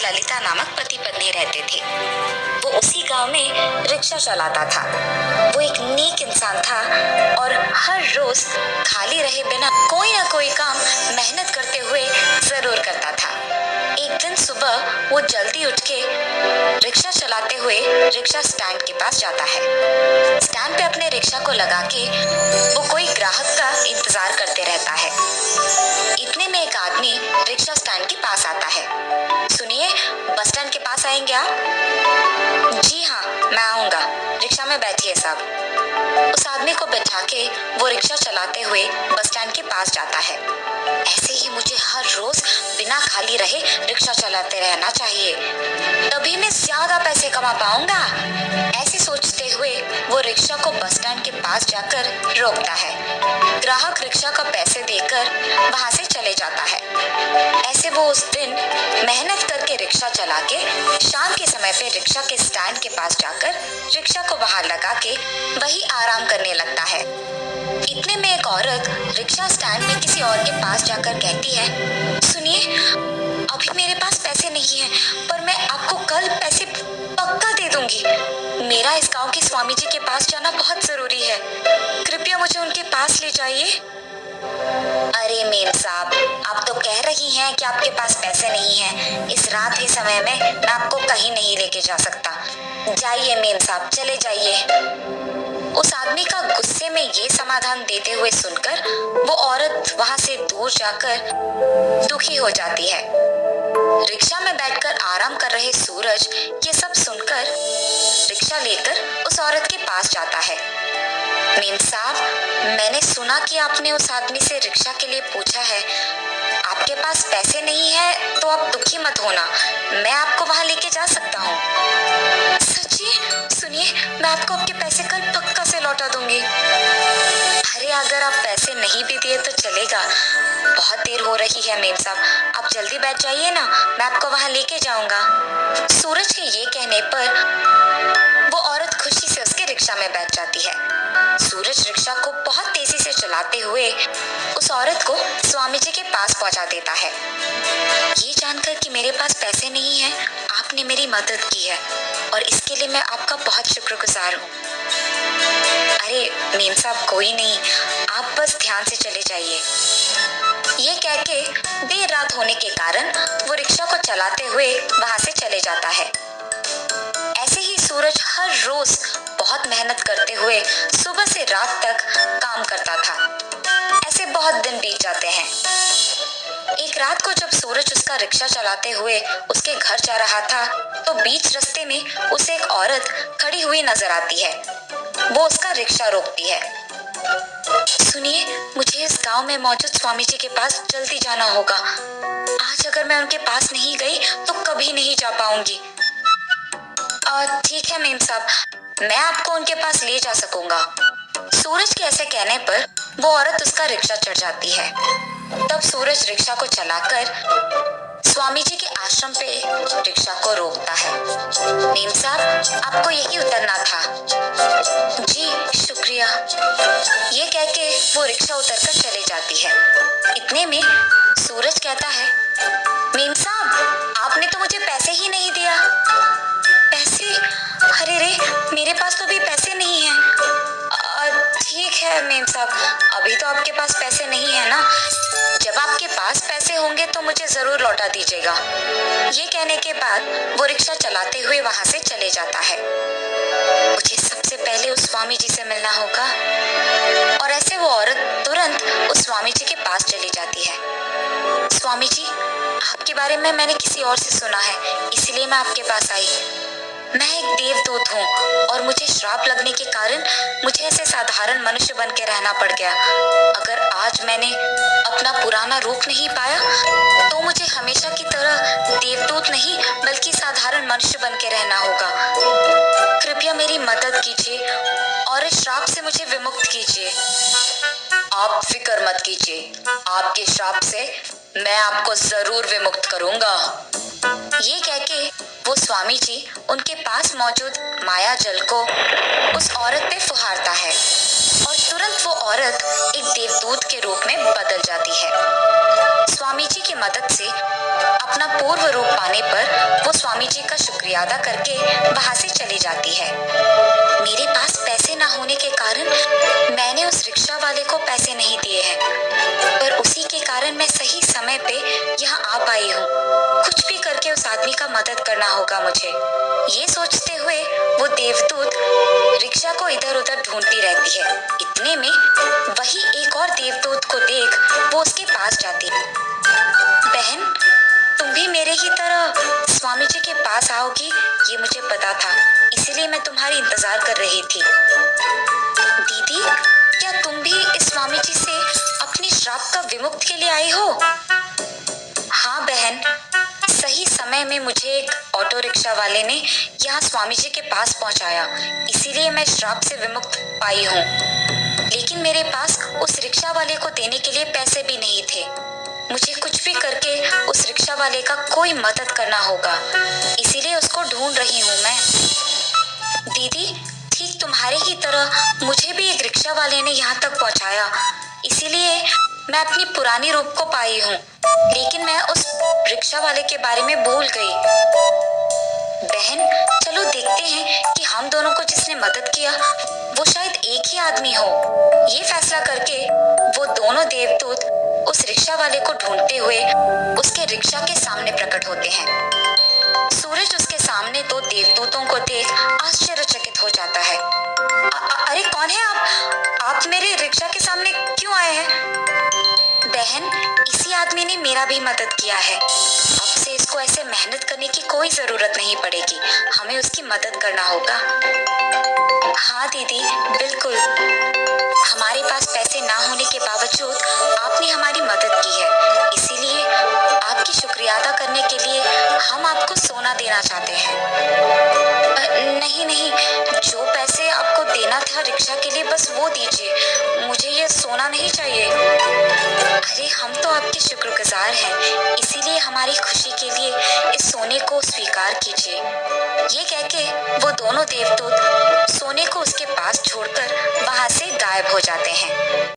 ललिता नामक पति पत्नी रहते थे। वो उसी गांव में रिक्शा चलाता था। वो एक नेक इंसान था और हर रोज खाली रहे बिना कोई ना कोई काम मेहनत करते हुए जरूर करता था। एक दिन सुबह वो जल्दी उठ के रिक्शा चलाते हुए रिक्शा स्टैंड के पास जाता है। स्टैंड पे अपने रिक्शा को लगा के वो कोई ग्राहक का इंतजार करते रहता है। इतने में एक आदमी रिक्शा स्टैंड के पास आता है। सुनिए, बस स्टैंड के पास आएंगे आप? जी हाँ, मैं आऊंगा। रिक्शा में बैठिए साहब। उस आदमी को बैठा के वो रिक्शा चलाते हुए बस स्टैंड के पास जाता है। ऐसे ही मुझे हर रोज बिना खाली रहे रिक्शा चलाते रहना चाहिए, तभी मैं ज्यादा पैसे कमा पाऊंगा। ऐसे सोचते हुए वो रिक्शा को बस स्टैंड के पास जाकर रोकता है। ग्राहक रिक्शा का पैसे देकर वहां से चले जाता है। ऐसे वो उस दिन मेहनत करके रिक्शा चला के शाम के समय पे रिक्शा के स्टैंड के पास जाकर रिक्शा को बाहर लगा के वही आराम करने लगता है। इतने में एक औरत रिक्शा स्टैंड में किसी और के पास जाकर कहती है, सुनिए, अभी मेरे पास पैसे नहीं हैं, पर मैं आपको कल पैसे पक्का दे दूंगी। मेरा इस गांव के स्वामी जी के पास जाना बहुत जरूरी है, कृपया मुझे उनके पास ले जाइए। अरे मेम साहब, आप तो कह रही हैं कि आपके पास पैसे नहीं हैं। इस रात के समय में मैं आपको कहीं नहीं लेके जा सकता। जाइए मेम साहब, चले जाइए। उस आदमी का गुस्से में ये समाधान देते हुए सुनकर वो औरत वहां से दूर जाकर दुखी हो जाती है। रिक्शा में बैठकर आराम कर रहे सूरज ये सब सुनकर रिक्शा लेकर उस औरत के पास जाता है। मेम साहब, मैंने सुना कि आपने उस आदमी से रिक्शा के लिए पूछा है। आपके पास पैसे नहीं है तो आप दुखी मत होना, मैं आपको वहां लेके जा सकता हूँ। सच्ची? सुनिए, मैं आपको आपके पैसे कल पक्का से लौटा दूंगी। अरे अगर आप पैसे नहीं भी दिए तो चलेगा, बहुत देर हो रही है मेम साहब, आप जल्दी बैठ जाइए ना, मैं आपको वहां लेके जाऊंगा। सूरज के ये कहने पर वो औरत खुशी से उसके रिक्शा में बैठ जाती है। सूरज रिक्शा को बहुत तेजी से चलाते हुए उस औरत को स्वामी जी के पास पहुंचा देता है। ये जानकर कि मेरे पास पैसे नहीं है, आपने मेरी मदद की है और इसके लिए मैं आपका बहुत शुक्रगुजार हूँ। अरे मेम साहब, कोई नहीं, आप बस ध्यान से चले जाइए। ये कह के देर रात होने के कारण वो रिक्शा को चलाते हुए वहां से चले जाता है। ऐसे ही सूरज हर रोज बहुत मेहनत करते हुए सुबह से रात तक काम करता था। ऐसे बहुत दिन बीत जाते हैं। एक रात को जब सूरज उसका रिक्शा चलाते हुए उसके घर जा रहा था तो बीच रास्ते में उसे एक औरत खड़ी हुई नजर आती है। वो उसका रिक्शा रोकती है। सुनिए, मुझे इस गांव में मौजूद स्वामी जी के पास जल्दी जाना होगा। आज अगर मैं उनके पास नहीं गई तो कभी नहीं जा पाऊंगी। ठीक है मेम साहब, मैं आपको उनके पास ले जा सकूंगा। सूरज के ऐसे कहने पर वो औरत उसका रिक्शा चढ़ जाती है। तब सूरज रिक्शा को चलाकर स्वामी जी के आश्रम पे रिक्शा को रोकता है। मेम साहब, आपको यही उतरना था। जी शुक्रिया। ये कह के वो रिक्शा उतरकर चले जाती है। इतने में सूरज कहता है, मेम साहब, आपने तो मुझे पैसे ही नहीं दिया। पैसे? अरे रे, मेरे पास तो अभी पैसे नहीं हैं। ठीक है मेम साहब, अभी तो आपके पास पैसे नहीं है ना, जब आपके पास पैसे होंगे तो मुझे जरूर लौटा दीजिएगा। ये कहने के बाद वो रिक्शा चलाते हुए वहां से चले जाता है। मुझे सबसे पहले उस स्वामी जी से मिलना होगा। और ऐसे वो औरत तुरंत उस स्वामी जी के पास चली जाती है। स्वामी जी, आपके बारे में मैंने किसी और से सुना है, इसलिए मैं आपके पास आई। मैं एक देवदूत हूँ और मुझे श्राप लगने के कारण मुझे ऐसे साधारण मनुष्य बन के रहना पड़ गया। अगर आज मैंने अपना पुराना रूप नहीं पाया तो मुझे हमेशा की तरह देवदूत नहीं बल्कि साधारण मनुष्य बन के रहना होगा। कृपया मेरी मदद कीजिए और इस श्राप से मुझे विमुक्त कीजिए। आप फिक्र मत कीजिए, आपके श्राप से मैं आपको जरूर विमुक्त करूंगा। ये कह के वो स्वामी जी उनके पास मौजूद माया जल को उस औरत पे फुहारता है और तुरंत वो औरत एक देवदूत के रूप में बदल जाती है। स्वामी जी की मदद से अपना पूर्व रूप पाने पर वो स्वामी जी का शुक्रिया अदा करके वहां से चली जाती है। मेरे पास पैसे ना होने के कारण मैंने उस रिक्शा वाले को पैसे नहीं दिए हैं, पर उसी के कारण मैं सही समय पे यहाँ आ पाई हूँ। कुछ भी करके उस आदमी का मदद करना होगा मुझे। ये सोचते हुए वो देवदूत रिक्शा को इधर उधर ढूंढती रहती है। इतने में वही एक और देवदूत को देख वो उसके पास जाती है। बहन, तुम भी मेरे ही तरह स्वामी जी के पास आओगी ये मुझे पता था, इसीलिए मैं तुम्हारी इंतजार कर रही थी। दीदी, क्या तुम भी इस स्वामी जी से अपनी श्राप का विमुक्त के लिए आई हो? हाँ बहन, सही समय में मुझे एक ऑटो रिक्शा वाले ने यहाँ स्वामी जी के पास पहुँचाया, इसीलिए मैं श्राप से विमुक्त पाई हूँ। लेकिन मेरे पास उस रिक्शा वाले को देने के लिए पैसे भी नहीं थे। मुझे कुछ भी करके उस रिक्शा वाले का कोई मदद करना होगा, इसीलिए उसको ढूंढ रही हूँ मैं। दीदी, ठीक तुम्हारे ही तरह मुझे भी एक रिक्शा वाले ने यहाँ तक पहुँचाया, इसीलिए मैं अपनी पुरानी रूप को पाई हूँ, लेकिन मैं उस रिक्शा वाले के बारे में भूल गई। बहन, चलो देखते हैं कि हम दोनों को जिसने मदद किया वो शायद एक ही आदमी हो। ये फैसला करके वो दोनों देवदूत उस रिक्शा वाले को ढूंढते हुए उसके रिक्शा के सामने प्रकट होते हैं। सूरज उसके सामने दो देवदूतों को देख आश्चर्यचकित हो जाता है। अरे कौन है आप? आप मेरे रिक्शा के सामने क्यों आए हैं? बहन, इसी आदमी ने मेरा भी मदद किया है। अब से इसको ऐसे मेहनत करने की कोई जरूरत नहीं पड़ेगी, हमें उसकी मदद करना होगा। हाँ दीदी, बिल्कुल। हमारे पास पैसे ना होने के बावजूद आपने हमारी मदद की है, इसीलिए आपकी शुक्रिया अदा करने के लिए हम आपको सोना देना चाहते हैं। नहीं नहीं, जो पैसे आपको देना था रिक्शा के लिए बस वो दीजिए, मुझे ये सोना नहीं चाहिए। अरे हम तो आपके शुक्रगुजार हैं, इसीलिए हमारी खुशी के लिए इस सोने को स्वीकार कीजिए। ये कहके वो दोनों देवदूत सोने को उसके पास छोड़कर वहां से गायब हो जाते हैं।